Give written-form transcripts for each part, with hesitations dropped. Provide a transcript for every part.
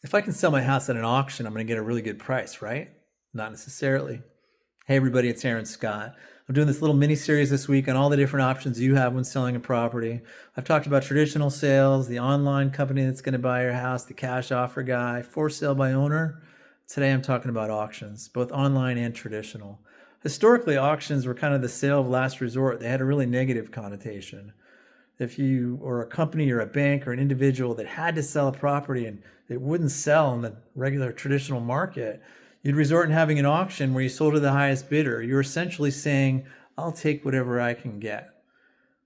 If I can sell my house at an auction, I'm going to get a really good price, right? Not necessarily. Hey, everybody, it's Aaron Scott. I'm doing this little mini series this week on all the different options you have when selling a property. I've talked about traditional sales, the online company that's going to buy your house, the cash offer guy, for sale by owner. Today, I'm talking about auctions, both online and traditional. Historically, auctions were kind of the sale of last resort, they had a really negative connotation. If you or a company or a bank or an individual that had to sell a property and it wouldn't sell in the regular traditional market, you'd resort in having an auction where you sold to the highest bidder. You're essentially saying, I'll take whatever I can get.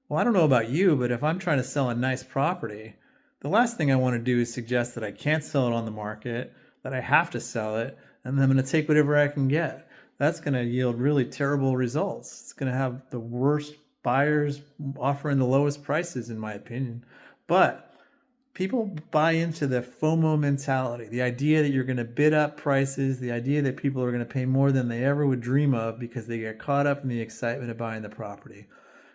Well, I don't know about you, but if I'm trying to sell a nice property, the last thing I want to do is suggest that I can't sell it on the market, that I have to sell it, and then I'm going to take whatever I can get. That's going to yield really terrible results. It's going to have the worst buyers offering the lowest prices, in my opinion. But people buy into the FOMO mentality, the idea that you're going to bid up prices, the idea that people are going to pay more than they ever would dream of because they get caught up in the excitement of buying the property.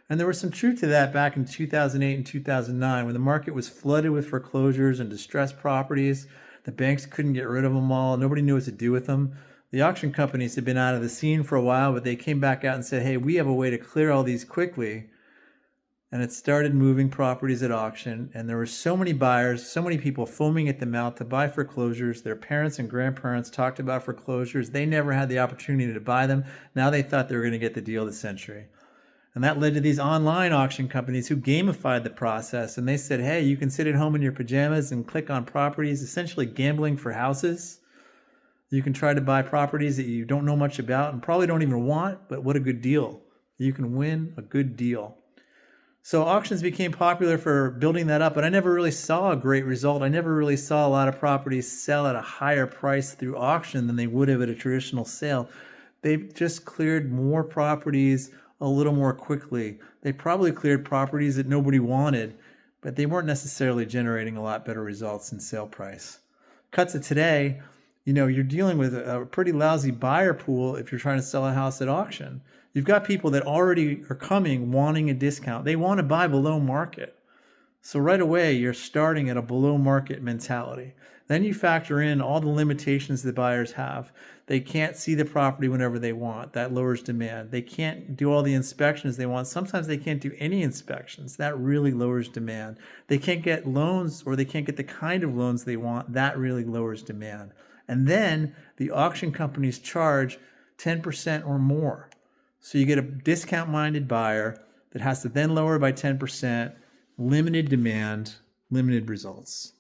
And there was some truth to that back in 2008 and 2009 when the market was flooded with foreclosures and distressed properties. The banks couldn't get rid of them all. Nobody knew what to do with them. The auction companies had been out of the scene for a while, but they came back out and said, hey, we have a way to clear all these quickly. And it started moving properties at auction. And there were so many buyers, so many people foaming at the mouth to buy foreclosures. Their parents and grandparents talked about foreclosures. They never had the opportunity to buy them. Now they thought they were going to get the deal of the century. And that led to these online auction companies who gamified the process. And they said, hey, you can sit at home in your pajamas and click on properties, essentially gambling for houses. You can try to buy properties that you don't know much about and probably don't even want, but what a good deal. You can win a good deal. So auctions became popular for building that up, but I never really saw a great result. I never really saw a lot of properties sell at a higher price through auction than they would have at a traditional sale. They just cleared more properties a little more quickly. They probably cleared properties that nobody wanted, but they weren't necessarily generating a lot better results in sale price. Cut to today, you're dealing with a pretty lousy buyer pool if you're trying to sell a house at auction. You've got people that already are coming wanting a discount. They want to buy below market. So right away, you're starting at a below market mentality. Then you factor in all the limitations the buyers have. They can't see the property whenever they want. That lowers demand. They can't do all the inspections they want. Sometimes they can't do any inspections. That really lowers demand. They can't get loans or they can't get the kind of loans they want. That really lowers demand. And then the auction companies charge 10% or more. So you get a discount-minded buyer that has to then lower by 10%, limited demand, limited results.